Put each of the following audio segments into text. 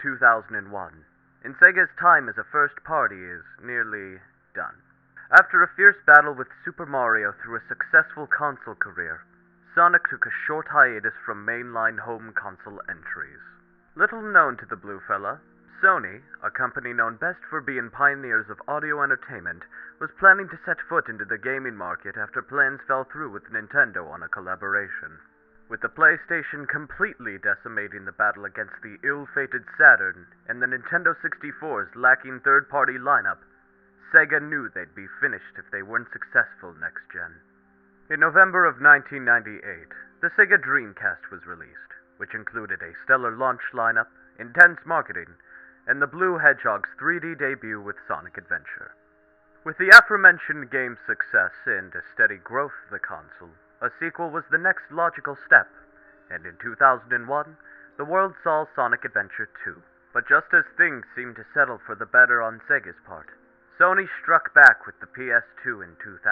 2001, and Sega's time as a first party is nearly done. After a fierce battle with Super Mario through a successful console career, Sonic took a short hiatus from mainline home console entries. Little known to the blue fella, Sony, a company known best for being pioneers of audio entertainment, was planning to set foot into the gaming market after plans fell through with Nintendo on a collaboration. With the PlayStation completely decimating the battle against the ill-fated Saturn and the Nintendo 64's lacking third-party lineup, Sega knew they'd be finished if they weren't successful next gen. In November of 1998, the Sega Dreamcast was released, which included a stellar launch lineup, intense marketing, and the Blue Hedgehog's 3D debut with Sonic Adventure. With the aforementioned game's success and a steady growth of the console, a sequel was the next logical step, and in 2001, the world saw Sonic Adventure 2. But just as things seemed to settle for the better on Sega's part, Sony struck back with the PS2 in 2000,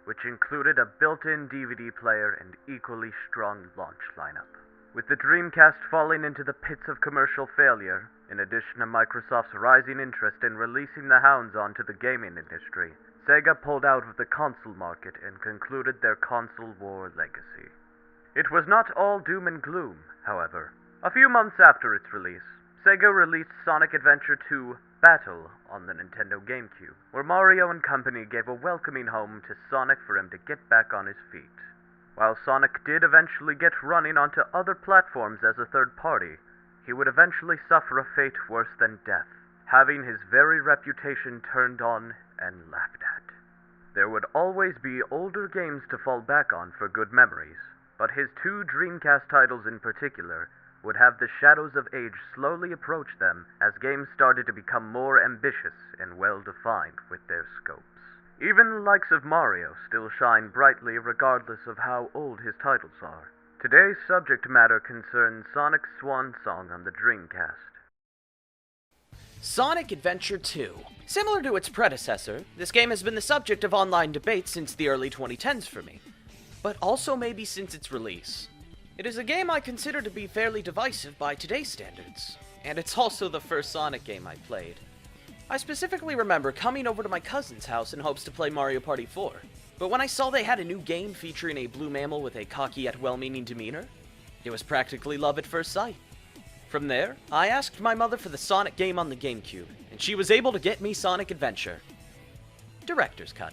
which included a built-in DVD player and equally strong launch lineup. With the Dreamcast falling into the pits of commercial failure, in addition to Microsoft's rising interest in releasing the hounds onto the gaming industry, Sega pulled out of the console market and concluded their console war legacy. It was not all doom and gloom, however. A few months after its release, Sega released Sonic Adventure 2 Battle on the Nintendo Gamecube, where Mario and company gave a welcoming home to Sonic for him to get back on his feet. While Sonic did eventually get running onto other platforms as a third party, he would eventually suffer a fate worse than death, having his very reputation turned on and laughed at. There would always be older games to fall back on for good memories, but his two Dreamcast titles in particular would have the shadows of age slowly approach them as games started to become more ambitious and well-defined with their scopes. Even the likes of Mario still shine brightly regardless of how old his titles are. Today's subject matter concerns Sonic's swan song on the Dreamcast. Sonic Adventure 2. Similar to its predecessor, this game has been the subject of online debate since the early 2010s for me, but also maybe since its release. It is a game I consider to be fairly divisive by today's standards, and it's also the first Sonic game I played. I specifically remember coming over to my cousin's house in hopes to play Mario Party 4, but when I saw they had a new game featuring a blue mammal with a cocky yet well-meaning demeanor, it was practically love at first sight. From there, I asked my mother for the Sonic game on the Gamecube, and she was able to get me Sonic Adventure. Director's cut.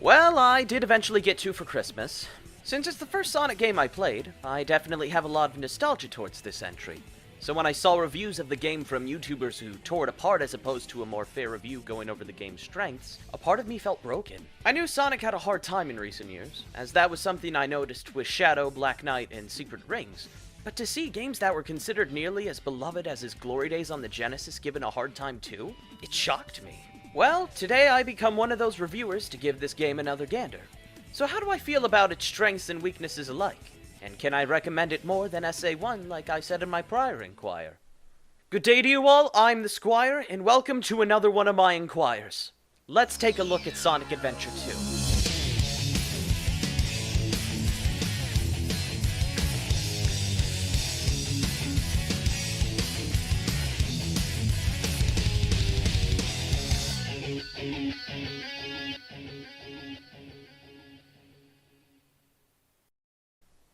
Well, I did eventually get 2 for Christmas. Since it's the first Sonic game I played, I definitely have a lot of nostalgia towards this entry. So when I saw reviews of the game from YouTubers who tore it apart as opposed to a more fair review going over the game's strengths, a part of me felt broken. I knew Sonic had a hard time in recent years, as that was something I noticed with Shadow, Black Knight, and Secret Rings. But to see games that were considered nearly as beloved as his glory days on the Genesis given a hard time too, it shocked me. Well, today I become one of those reviewers to give this game another gander. So how do I feel about its strengths and weaknesses alike? And can I recommend it more than SA1 like I said in my prior Inquire? Good day to you all, I'm the Squire, and welcome to another one of my Inquires. Let's take a look at Sonic Adventure 2.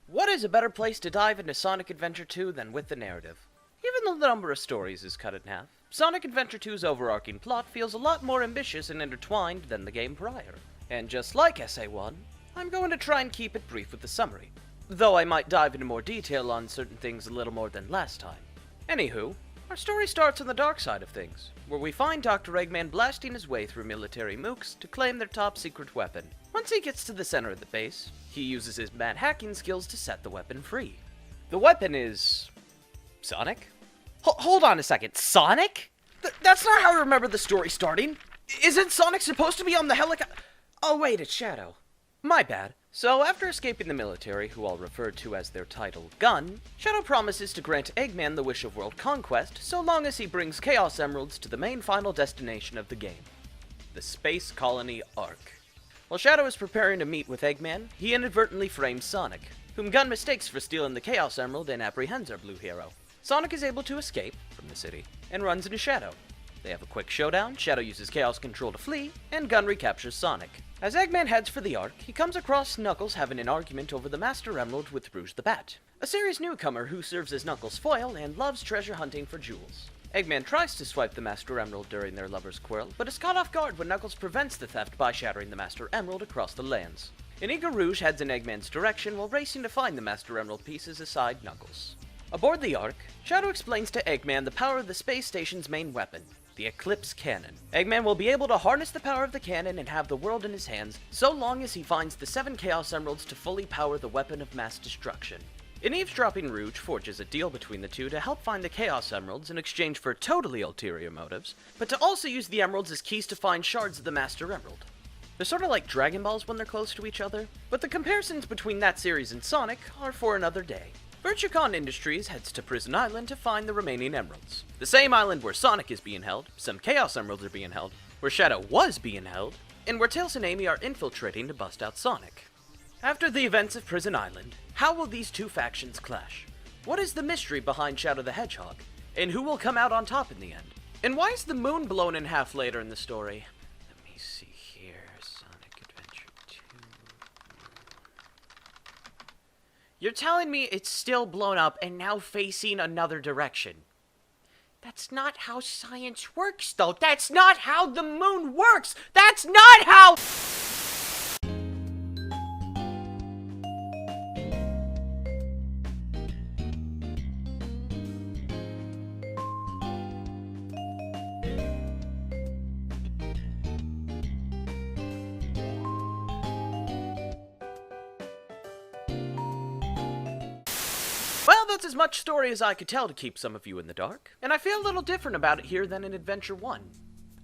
What is a better place to dive into Sonic Adventure 2 than with the narrative? Even though the number of stories is cut in half, Sonic Adventure 2's overarching plot feels a lot more ambitious and intertwined than the game prior. And just like SA1, I'm going to try and keep it brief with the summary, though I might dive into more detail on certain things a little more than last time. Anywho, our story starts on the dark side of things, where we find Dr. Eggman blasting his way through military mooks to claim their top secret weapon. Once he gets to the center of the base, he uses his mad hacking skills to set the weapon free. The weapon is... Sonic? Hold on a second, Sonic? That's not how I remember the story starting. Isn't Sonic supposed to be on the helicopter? Oh wait, it's Shadow. My bad. So after escaping the military, who I'll refer to as their title Gun, Shadow promises to grant Eggman the wish of world conquest so long as he brings Chaos Emeralds to the main final destination of the game, the Space Colony Ark. While Shadow is preparing to meet with Eggman, he inadvertently frames Sonic, whom Gun mistakes for stealing the Chaos Emerald and apprehends our blue hero. Sonic is able to escape from the city, and runs into Shadow. They have a quick showdown, Shadow uses Chaos Control to flee, and Gun recaptures Sonic. As Eggman heads for the Ark, he comes across Knuckles having an argument over the Master Emerald with Rouge the Bat, a serious newcomer who serves as Knuckles' foil and loves treasure hunting for jewels. Eggman tries to swipe the Master Emerald during their lovers' quarrel, but is caught off guard when Knuckles prevents the theft by shattering the Master Emerald across the lands. Inigo Rouge heads in Eggman's direction while racing to find the Master Emerald pieces aside Knuckles. Aboard the Ark, Shadow explains to Eggman the power of the space station's main weapon, the Eclipse Cannon. Eggman will be able to harness the power of the cannon and have the world in his hands, so long as he finds the 7 Chaos Emeralds to fully power the weapon of mass destruction. In eavesdropping, Rouge forges a deal between the two to help find the Chaos Emeralds in exchange for totally ulterior motives, but to also use the emeralds as keys to find shards of the Master Emerald. They're sort of like Dragon Balls when they're close to each other, but the comparisons between that series and Sonic are for another day. Virtucon Industries heads to Prison Island to find the remaining emeralds. The same island where Sonic is being held, some Chaos Emeralds are being held, where Shadow was being held, and where Tails and Amy are infiltrating to bust out Sonic. After the events of Prison Island, how will these two factions clash? What is the mystery behind Shadow the Hedgehog? And who will come out on top in the end? And why is the moon blown in half later in the story? Let me see here, Sonic Adventure 2. You're telling me it's still blown up and now facing another direction? That's not how science works, though. That's not how the moon works! That's not how... Well, that's as much story as I could tell to keep some of you in the dark, and I feel a little different about it here than in Adventure 1.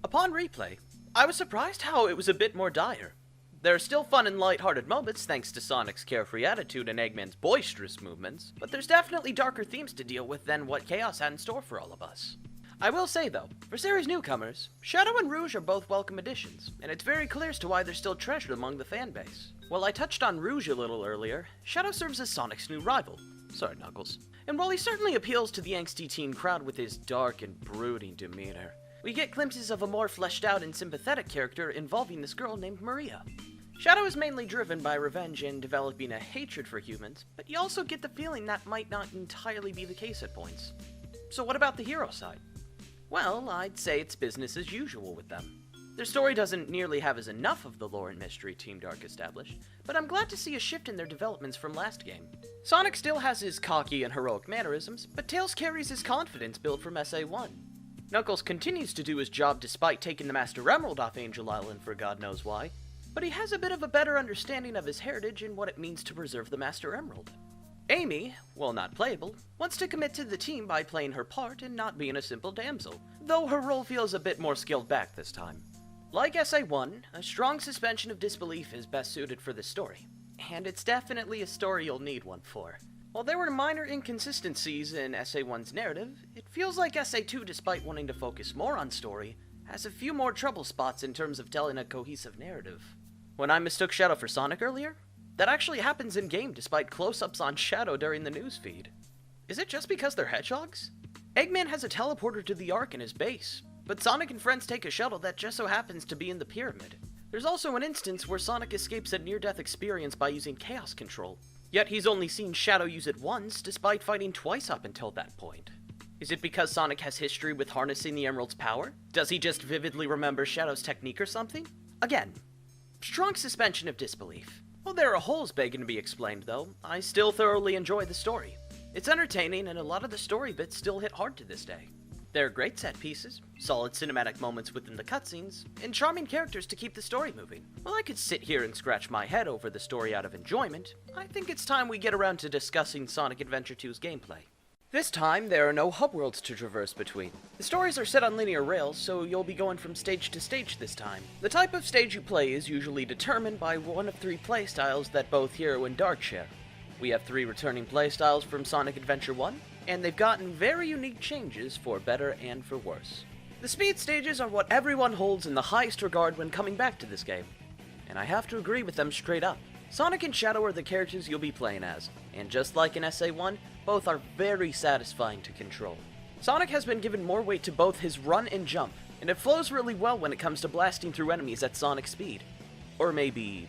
Upon replay, I was surprised how it was a bit more dire. There are still fun and lighthearted moments thanks to Sonic's carefree attitude and Eggman's boisterous movements, but there's definitely darker themes to deal with than what Chaos had in store for all of us. I will say though, for series newcomers, Shadow and Rouge are both welcome additions, and it's very clear as to why they're still treasured among the fanbase. While I touched on Rouge a little earlier, Shadow serves as Sonic's new rival. Sorry, Knuckles. And while he certainly appeals to the angsty teen crowd with his dark and brooding demeanor, we get glimpses of a more fleshed out and sympathetic character involving this girl named Maria. Shadow is mainly driven by revenge and developing a hatred for humans, but you also get the feeling that might not entirely be the case at points. So what about the hero side? Well, I'd say it's business as usual with them. Their story doesn't nearly have as enough of the lore and mystery Team Dark established, but I'm glad to see a shift in their developments from last game. Sonic still has his cocky and heroic mannerisms, but Tails carries his confidence built from SA1. Knuckles continues to do his job despite taking the Master Emerald off Angel Island for God knows why, but he has a bit of a better understanding of his heritage and what it means to preserve the Master Emerald. Amy, while not playable, wants to commit to the team by playing her part and not being a simple damsel, though her role feels a bit more scaled back this time. Like SA1, a strong suspension of disbelief is best suited for this story, and it's definitely a story you'll need one for. While there were minor inconsistencies in SA1's narrative, it feels like SA2, despite wanting to focus more on story, has a few more trouble spots in terms of telling a cohesive narrative. When I mistook Shadow for Sonic earlier, that actually happens in-game despite close-ups on Shadow during the newsfeed. Is it just because they're hedgehogs? Eggman has a teleporter to the Ark in his base, but Sonic and friends take a shuttle that just so happens to be in the pyramid. There's also an instance where Sonic escapes a near-death experience by using Chaos Control, yet he's only seen Shadow use it once, despite fighting twice up until that point. Is it because Sonic has history with harnessing the Emerald's power? Does he just vividly remember Shadow's technique or something? Again, strong suspension of disbelief. While there are holes begging to be explained though, I still thoroughly enjoy the story. It's entertaining and a lot of the story bits still hit hard to this day. There are great set pieces, solid cinematic moments within the cutscenes, and charming characters to keep the story moving. While I could sit here and scratch my head over the story out of enjoyment, I think it's time we get around to discussing Sonic Adventure 2's gameplay. This time, there are no hub worlds to traverse between. The stories are set on linear rails, so you'll be going from stage to stage this time. The type of stage you play is usually determined by one of 3 playstyles that both Hero and Dark share. We have 3 returning playstyles from Sonic Adventure 1, and they've gotten very unique changes for better and for worse. The speed stages are what everyone holds in the highest regard when coming back to this game, and I have to agree with them straight up. Sonic and Shadow are the characters you'll be playing as, and just like in SA1, both are very satisfying to control. Sonic has been given more weight to both his run and jump, and it flows really well when it comes to blasting through enemies at Sonic speed. Or maybe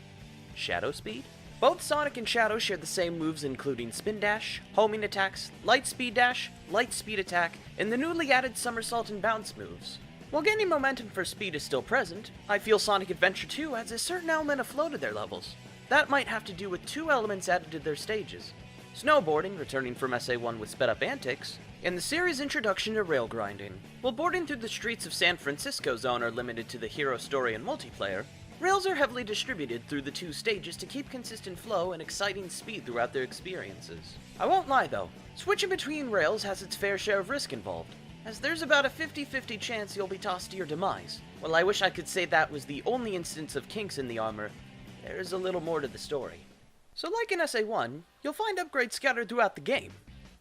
Shadow speed? Both Sonic and Shadow share the same moves, including Spin Dash, homing attacks, Lightspeed Dash, Lightspeed Attack, and the newly added Somersault and Bounce moves. While gaining momentum for speed is still present, I feel Sonic Adventure 2 adds a certain element of flow to their levels. That might have to do with two elements added to their stages: snowboarding, returning from SA1 with sped up antics, and the series' introduction to rail grinding. While boarding through the streets of San Francisco Zone are limited to the hero story and multiplayer, rails are heavily distributed through the two stages to keep consistent flow and exciting speed throughout their experiences. I won't lie though, switching between rails has its fair share of risk involved, as there's about a 50-50 chance you'll be tossed to your demise. While I wish I could say that was the only instance of kinks in the armor, there's a little more to the story. So like in SA1, you'll find upgrades scattered throughout the game,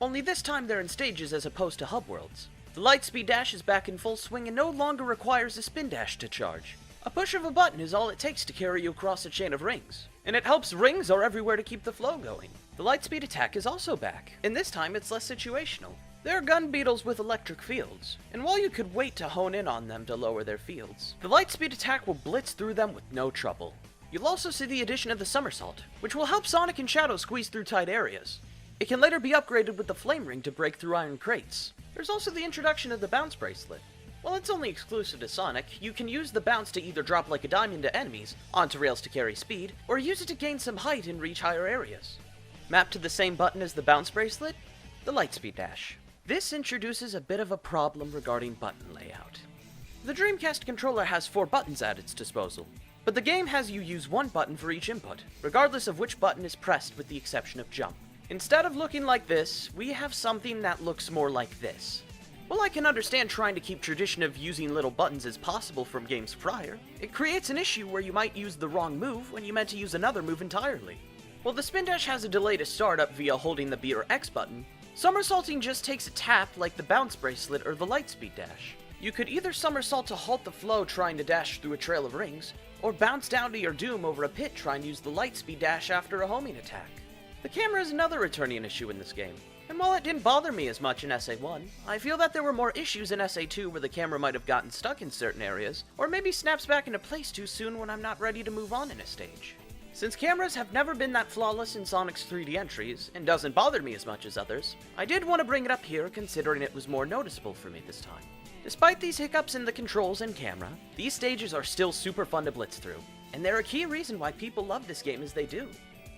only this time they're in stages as opposed to hub worlds. The Lightspeed Dash is back in full swing and no longer requires a Spin Dash to charge. A push of a button is all it takes to carry you across a chain of rings, and it helps rings are everywhere to keep the flow going. The Lightspeed Attack is also back, and this time it's less situational. There are gun beetles with electric fields, and while you could wait to hone in on them to lower their fields, the Lightspeed Attack will blitz through them with no trouble. You'll also see the addition of the Somersault, which will help Sonic and Shadow squeeze through tight areas. It can later be upgraded with the Flame Ring to break through iron crates. There's also the introduction of the Bounce Bracelet. While it's only exclusive to Sonic, you can use the bounce to either drop like a diamond to enemies, onto rails to carry speed, or use it to gain some height and reach higher areas. Mapped to the same button as the Bounce Bracelet, the Lightspeed Dash. This introduces a bit of a problem regarding button layout. The Dreamcast controller has 4 buttons at its disposal, but the game has you use one button for each input, regardless of which button is pressed with the exception of jump. Instead of looking like this, we have something that looks more like this. While I can understand trying to keep tradition of using little buttons as possible from games prior, it creates an issue where you might use the wrong move when you meant to use another move entirely. While the Spin Dash has a delay to start up via holding the B or X button, somersaulting just takes a tap like the Bounce Bracelet or the Lightspeed Dash. You could either somersault to halt the flow trying to dash through a trail of rings, or bounce down to your doom over a pit trying to use the Lightspeed Dash after a homing attack. The camera is another returning issue in this game, and while it didn't bother me as much in SA1, I feel that there were more issues in SA2 where the camera might have gotten stuck in certain areas, or maybe snaps back into place too soon when I'm not ready to move on in a stage. Since cameras have never been that flawless in Sonic's 3D entries, and doesn't bother me as much as others, I did want to bring it up here considering it was more noticeable for me this time. Despite these hiccups in the controls and camera, these stages are still super fun to blitz through, and they're a key reason why people love this game as they do.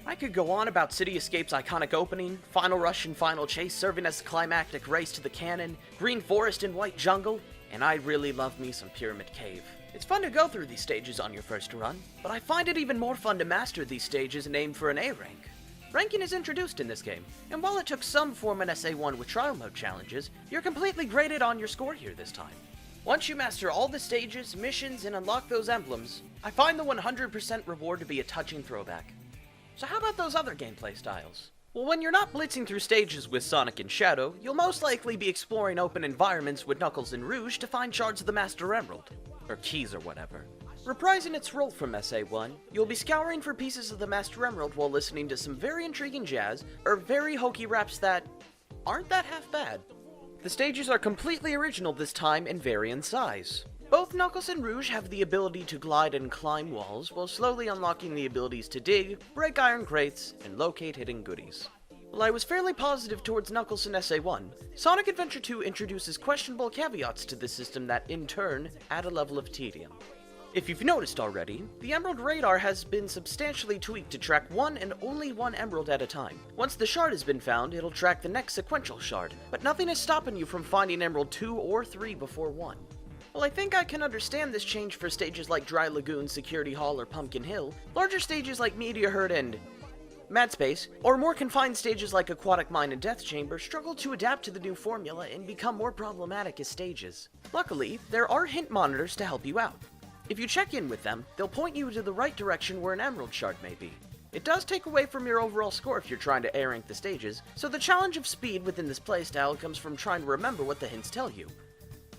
I could go on about City Escape's iconic opening, Final Rush and Final Chase serving as a climactic race to the cannon, Green Forest and White Jungle, and I really love me some Pyramid Cave. It's fun to go through these stages on your first run, but I find it even more fun to master these stages and aim for an A rank. Ranking is introduced in this game, and while it took some form in SA1 with trial mode challenges, you're completely graded on your score here this time. Once you master all the stages, missions, and unlock those emblems, I find the 100% reward to be a touching throwback. So how about those other gameplay styles? Well, when you're not blitzing through stages with Sonic and Shadow, you'll most likely be exploring open environments with Knuckles and Rouge to find shards of the Master Emerald, or keys or whatever. Reprising its role from SA1, you'll be scouring for pieces of the Master Emerald while listening to some very intriguing jazz, or very hokey raps that aren't that half bad. The stages are completely original this time and vary in size. Both Knuckles and Rouge have the ability to glide and climb walls, while slowly unlocking the abilities to dig, break iron crates, and locate hidden goodies. While I was fairly positive towards Knuckles in SA1, Sonic Adventure 2 introduces questionable caveats to the system that, in turn, add a level of tedium. If you've noticed already, the Emerald Radar has been substantially tweaked to track one and only one emerald at a time. Once the shard has been found, it'll track the next sequential shard, but nothing is stopping you from finding Emerald 2 or 3 before 1. While I think I can understand this change for stages like Dry Lagoon, Security Hall, or Pumpkin Hill, larger stages like Meteor Herd and Mad Space, or more confined stages like Aquatic Mine and Death Chamber struggle to adapt to the new formula and become more problematic as stages. Luckily, there are hint monitors to help you out. If you check in with them, they'll point you to the right direction where an emerald shard may be. It does take away from your overall score if you're trying to A-rank the stages, so the challenge of speed within this playstyle comes from trying to remember what the hints tell you.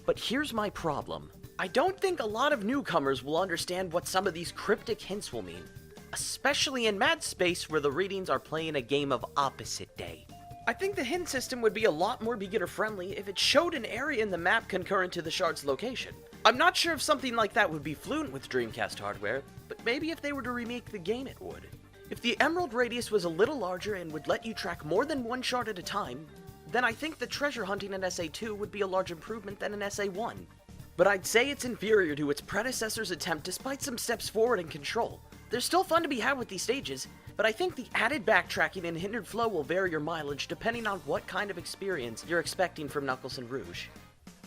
But here's my problem. I don't think a lot of newcomers will understand what some of these cryptic hints will mean, especially in Mad Space where the readings are playing a game of Opposite Day. I think the hint system would be a lot more beginner-friendly if it showed an area in the map concurrent to the shard's location. I'm not sure if something like that would be fluent with Dreamcast hardware, but maybe if they were to remake the game it would. If the emerald radius was a little larger and would let you track more than one shard at a time, then I think the treasure hunting in SA2 would be a large improvement than in SA1. But I'd say it's inferior to its predecessor's attempt despite some steps forward in control. There's still fun to be had with these stages, but I think the added backtracking and hindered flow will vary your mileage depending on what kind of experience you're expecting from Knuckles and Rouge.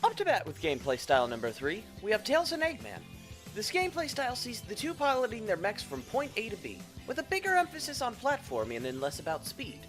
Up to bat with gameplay style number 3, we have Tails and Eggman. This gameplay style sees the two piloting their mechs from point A to B, with a bigger emphasis on platforming and less about speed.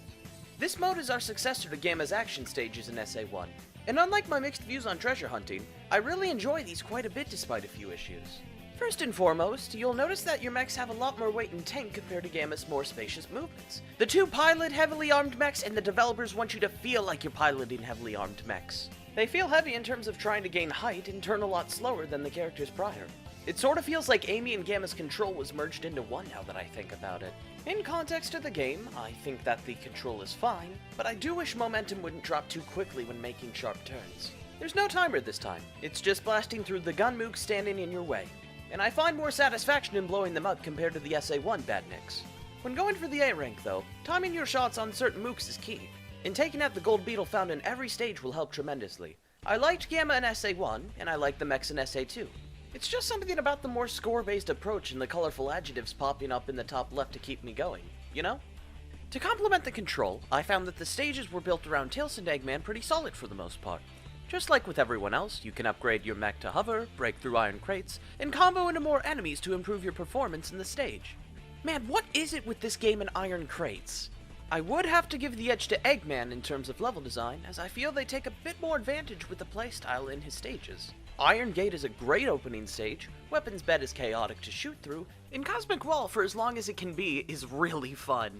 This mode is our successor to Gamma's action stages in SA1, and unlike my mixed views on treasure hunting, I really enjoy these quite a bit despite a few issues. First and foremost, you'll notice that your mechs have a lot more weight and tank compared to Gamma's more spacious movements. The two pilot heavily armed mechs, and the developers want you to feel like you're piloting heavily armed mechs. They feel heavy in terms of trying to gain height and turn a lot slower than the characters prior. It sort of feels like Amy and Gamma's control was merged into one now that I think about it. In context of the game, I think that the control is fine, but I do wish momentum wouldn't drop too quickly when making sharp turns. There's no timer this time, it's just blasting through the gun mooks standing in your way. And I find more satisfaction in blowing them up compared to the SA1 badniks. When going for the A rank though, timing your shots on certain mooks is key, and taking out the gold beetle found in every stage will help tremendously. I liked Gamma in SA1, and I like the mechs in SA2. It's just something about the more score-based approach and the colorful adjectives popping up in the top left to keep me going, you know? To complement the control, I found that the stages were built around Tails and Eggman pretty solid for the most part. Just like with everyone else, you can upgrade your mech to hover, break through iron crates, and combo into more enemies to improve your performance in the stage. Man, what is it with this game and iron crates? I would have to give the edge to Eggman in terms of level design, as I feel they take a bit more advantage with the playstyle in his stages. Iron Gate is a great opening stage, Weapons Bed is chaotic to shoot through, and Cosmic Wall, for as long as it can be, is really fun.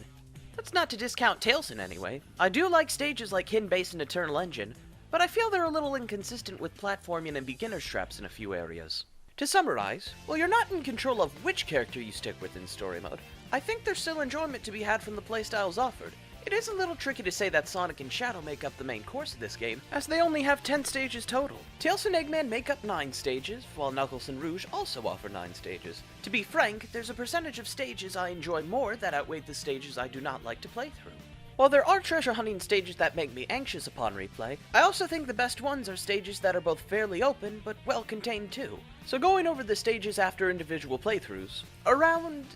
That's not to discount Tails in any way. I do like stages like Hidden Base and Eternal Engine, but I feel they're a little inconsistent with platforming and beginner traps in a few areas. To summarize, while you're not in control of which character you stick with in story mode, I think there's still enjoyment to be had from the playstyles offered. It is a little tricky to say that Sonic and Shadow make up the main course of this game, as they only have 10 stages total. Tails and Eggman make up 9 stages, while Knuckles and Rouge also offer 9 stages. To be frank, there's a percentage of stages I enjoy more that outweigh the stages I do not like to play through. While there are treasure hunting stages that make me anxious upon replay, I also think the best ones are stages that are both fairly open, but well contained too. So going over the stages after individual playthroughs, around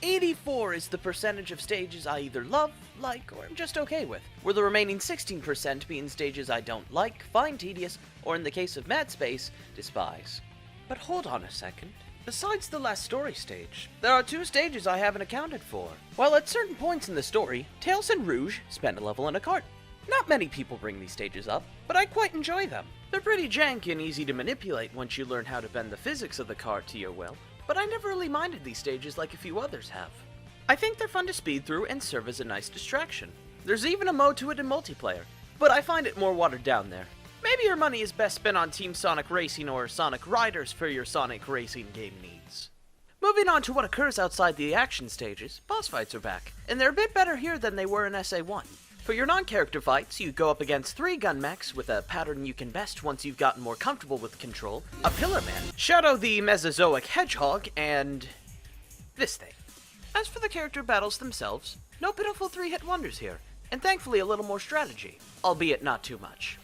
84 is the percentage of stages I either love, like, or am just okay with, with the remaining 16% being stages I don't like, find tedious, or in the case of Mad Space, despise. But hold on a second. Besides the last story stage, there are 2 stages I haven't accounted for. While at certain points in the story, Tails and Rouge spend a level in a cart. Not many people bring these stages up, but I quite enjoy them. They're pretty janky and easy to manipulate once you learn how to bend the physics of the cart to your will, but I never really minded these stages like a few others have. I think they're fun to speed through and serve as a nice distraction. There's even a mode to it in multiplayer, but I find it more watered down there. Maybe your money is best spent on Team Sonic Racing or Sonic Riders for your Sonic Racing game needs. Moving on to what occurs outside the action stages, boss fights are back, and they're a bit better here than they were in SA1. For your non-character fights, you go up against 3 gun mechs with a pattern you can best once you've gotten more comfortable with control, a Pillar Man, Shadow the Mesozoic Hedgehog, and this thing. As for the character battles themselves, no pitiful 3-hit wonders here, and thankfully a little more strategy, albeit not too much.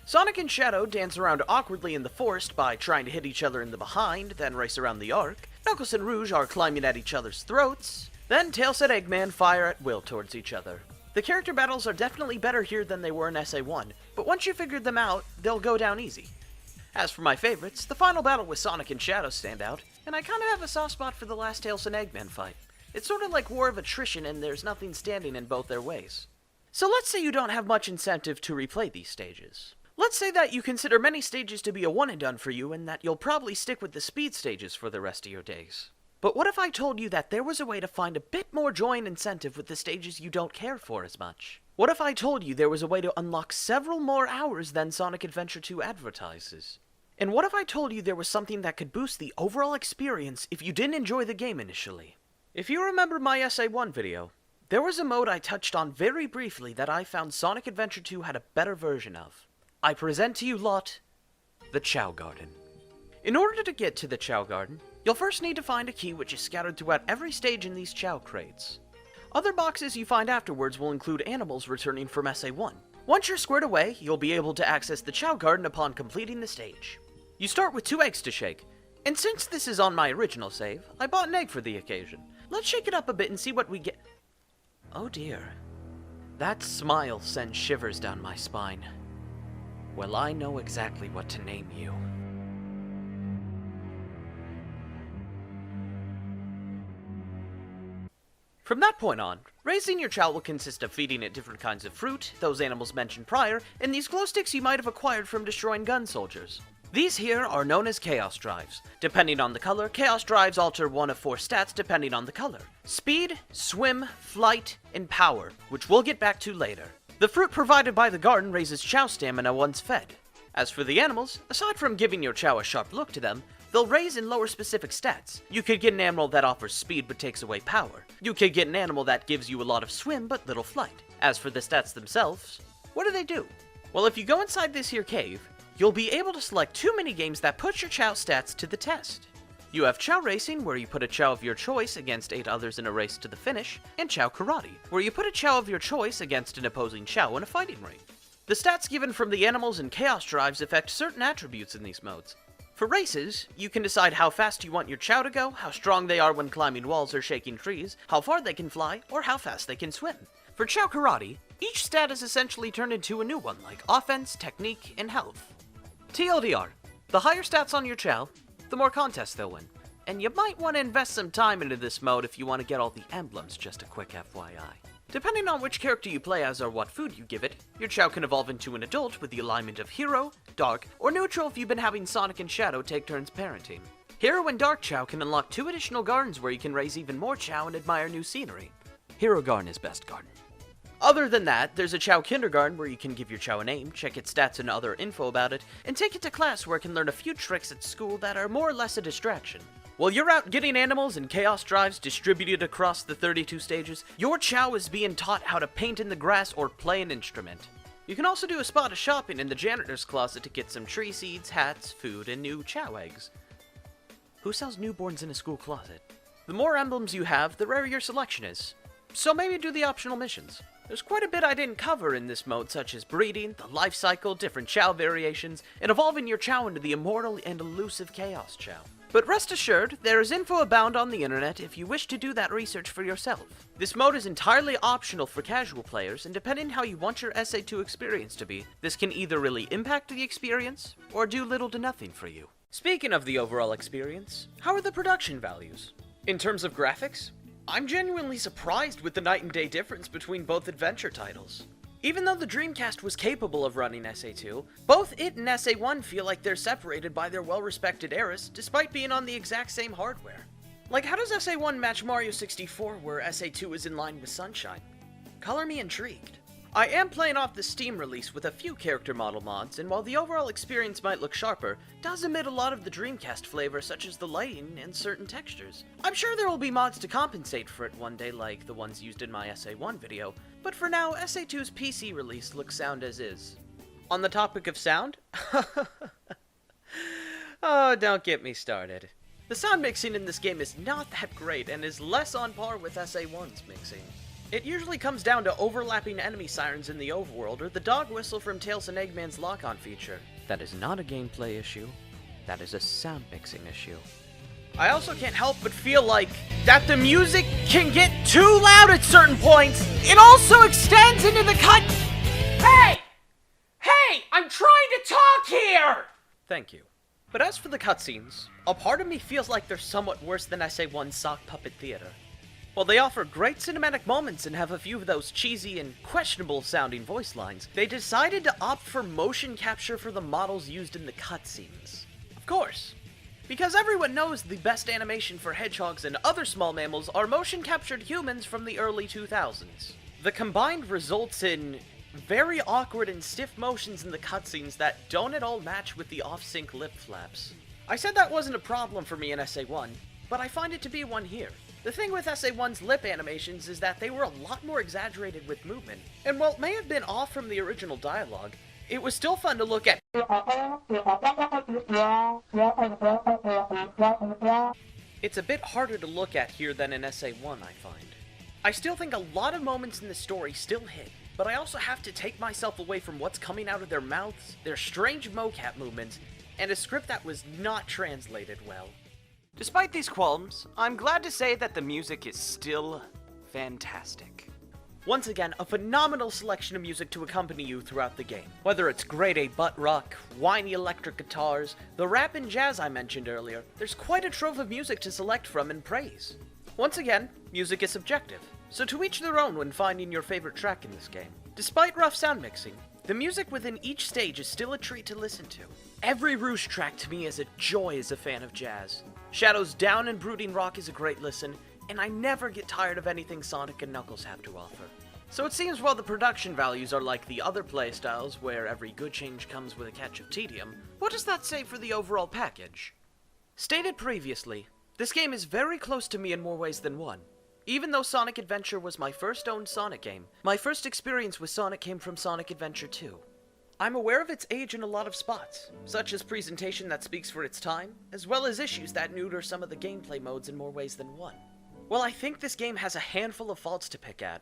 Sonic and Shadow dance around awkwardly in the forest by trying to hit each other in the behind, then race around the arc. Knuckles and Rouge are climbing at each other's throats. Then Tails and Eggman fire at will towards each other. The character battles are definitely better here than they were in SA1, but once you figured them out, they'll go down easy. As for my favorites, the final battle with Sonic and Shadow stand out, and I kinda have a soft spot for the last Tails and Eggman fight. It's sorta like war of attrition and there's nothing standing in both their ways. So let's say you don't have much incentive to replay these stages. Let's say that you consider many stages to be a one and done for you and that you'll probably stick with the speed stages for the rest of your days. But what if I told you that there was a way to find a bit more joy and incentive with the stages you don't care for as much? What if I told you there was a way to unlock several more hours than Sonic Adventure 2 advertises? And what if I told you there was something that could boost the overall experience if you didn't enjoy the game initially? If you remember my SA1 video, There was a mode I touched on very briefly that I found Sonic Adventure 2 had a better version of. I present to you lot, the Chow Garden. In order to get to the Chow Garden, you'll first need to find a key which is scattered throughout every stage in these Chow crates. Other boxes you find afterwards will include animals returning from SA1. Once you're squared away, you'll be able to access the Chow Garden upon completing the stage. You start with 2 eggs to shake, and since this is on my original save, I bought an egg for the occasion. Let's shake it up a bit and see what we get. Oh dear. That smile sends shivers down my spine. Well, I know exactly what to name you. From that point on, raising your Chow will consist of feeding it different kinds of fruit, those animals mentioned prior, and these glow sticks you might have acquired from destroying gun soldiers. These here are known as Chaos Drives. Depending on the color, Chaos Drives alter one of 4 stats depending on the color. Speed, Swim, Flight, and Power, which we'll get back to later. The fruit provided by the garden raises Chow stamina once fed. As for the animals, aside from giving your Chow a sharp look to them, they'll raise and lower specific stats. You could get an animal that offers speed but takes away power. You could get an animal that gives you a lot of swim but little flight. As for the stats themselves, what do? Well, if you go inside this here cave, you'll be able to select 2 minigames that put your Chow stats to the test. You have Chow Racing, where you put a Chow of your choice against 8 others in a race to the finish, and Chow Karate, where you put a Chow of your choice against an opposing Chow in a fighting ring. The stats given from the animals and Chaos Drives affect certain attributes in these modes. For races, you can decide how fast you want your Chow to go, how strong they are when climbing walls or shaking trees, how far they can fly, or how fast they can swim. For Chow Karate, each stat is essentially turned into a new one, like offense, technique, and health. TLDR, the higher stats on your Chow, the more contests they'll win. And you might want to invest some time into this mode if you want to get all the emblems, just a quick FYI. Depending on which character you play as or what food you give it, your Chow can evolve into an adult with the alignment of Hero, Dark, or Neutral if you've been having Sonic and Shadow take turns parenting. Hero and Dark Chow can unlock 2 additional gardens where you can raise even more Chow and admire new scenery. Hero Garden is best garden. Other than that, there's a Chow Kindergarten where you can give your Chow a name, check its stats and other info about it, and take it to class where it can learn a few tricks at school that are more or less a distraction. While you're out getting animals and Chaos Drives distributed across the 32 stages, your Chow is being taught how to paint in the grass or play an instrument. You can also do a spot of shopping in the janitor's closet to get some tree seeds, hats, food, and new Chow eggs. Who sells newborns in a school closet? The more emblems you have, the rarer your selection is. So maybe do the optional missions. There's quite a bit I didn't cover in this mode, such as breeding, the life cycle, different Chow variations, and evolving your Chow into the immortal and elusive Chaos Chow. But rest assured, there is info abound on the internet if you wish to do that research for yourself. This mode is entirely optional for casual players, and depending how you want your SA2 experience to be, this can either really impact the experience, or do little to nothing for you. Speaking of the overall experience, how are the production values? In terms of graphics, I'm genuinely surprised with the night and day difference between both adventure titles. Even though the Dreamcast was capable of running SA2, both it and SA1 feel like they're separated by their well-respected eras, despite being on the exact same hardware. Like, how does SA1 match Mario 64 where SA2 is in line with Sunshine? Color me intrigued. I am playing off the Steam release with a few character model mods, and while the overall experience might look sharper, it does omit a lot of the Dreamcast flavor such as the lighting and certain textures. I'm sure there will be mods to compensate for it one day like the ones used in my SA1 video, but for now, SA2's PC release looks sound as is. On the topic of sound? Oh, don't get me started. The sound mixing in this game is not that great and is less on par with SA1's mixing. It usually comes down to overlapping enemy sirens in the overworld or the dog whistle from Tails and Eggman's lock-on feature. That is not a gameplay issue. That is a sound mixing issue. I also can't help but feel like that the music can get too loud at certain points. It also extends into the cut. Hey! Hey! I'm trying to talk here! Thank you. But as for the cutscenes, a part of me feels like they're somewhat worse than SA1's sock puppet theater. While they offer great cinematic moments and have a few of those cheesy and questionable sounding voice lines, they decided to opt for motion capture for the models used in the cutscenes. Of course, because everyone knows the best animation for hedgehogs and other small mammals are motion captured humans from the early 2000s. The combined results in very awkward and stiff motions in the cutscenes that don't at all match with the off-sync lip flaps. I said that wasn't a problem for me in SA1, but I find it to be one here. The thing with SA1's lip animations is that they were a lot more exaggerated with movement, and while it may have been off from the original dialogue, it was still fun to look at. It's a bit harder to look at here than in SA1, I find. I still think a lot of moments in the story still hit, but I also have to take myself away from what's coming out of their mouths, their strange mocap movements, and a script that was not translated well. Despite these qualms, I'm glad to say that the music is still fantastic. Once again, a phenomenal selection of music to accompany you throughout the game. Whether it's grade A butt rock, whiny electric guitars, the rap and jazz I mentioned earlier, there's quite a trove of music to select from and praise. Once again, music is subjective, so to each their own when finding your favorite track in this game. Despite rough sound mixing, the music within each stage is still a treat to listen to. Every Rouge track to me is a joy as a fan of jazz. Shadow's down and brooding rock is a great listen, and I never get tired of anything Sonic and Knuckles have to offer. So it seems while the production values are like the other playstyles, where every good change comes with a catch of tedium, what does that say for the overall package? Stated previously, this game is very close to me in more ways than one. Even though Sonic Adventure was my first owned Sonic game, my first experience with Sonic came from Sonic Adventure 2. I'm aware of its age in a lot of spots, such as presentation that speaks for its time, as well as issues that neuter some of the gameplay modes in more ways than one. While I think this game has a handful of faults to pick at,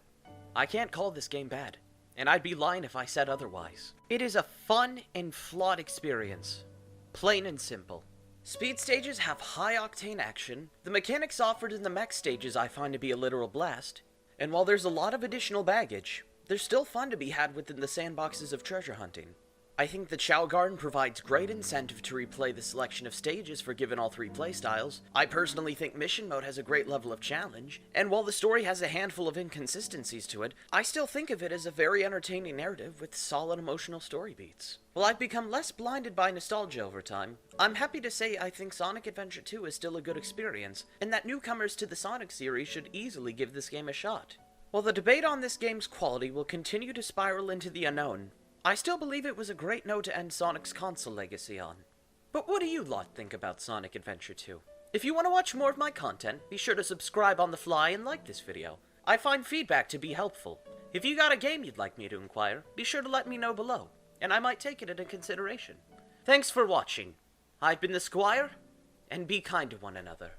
I can't call this game bad, and I'd be lying if I said otherwise. It is a fun and flawed experience, plain and simple. Speed stages have high-octane action, the mechanics offered in the mech stages I find to be a literal blast, and while there's a lot of additional baggage, there's still fun to be had within the sandboxes of treasure hunting. I think the Chao Garden provides great incentive to replay the selection of stages for given all three playstyles. I personally think Mission Mode has a great level of challenge, and while the story has a handful of inconsistencies to it, I still think of it as a very entertaining narrative with solid emotional story beats. While I've become less blinded by nostalgia over time, I'm happy to say I think Sonic Adventure 2 is still a good experience, and that newcomers to the Sonic series should easily give this game a shot. While the debate on this game's quality will continue to spiral into the unknown, I still believe it was a great note to end Sonic's console legacy on. But what do you lot think about Sonic Adventure 2? If you want to watch more of my content, be sure to subscribe on the fly and like this video. I find feedback to be helpful. If you got a game you'd like me to inquire, be sure to let me know below, and I might take it into consideration. Thanks for watching. I've been the Squire, and be kind to one another.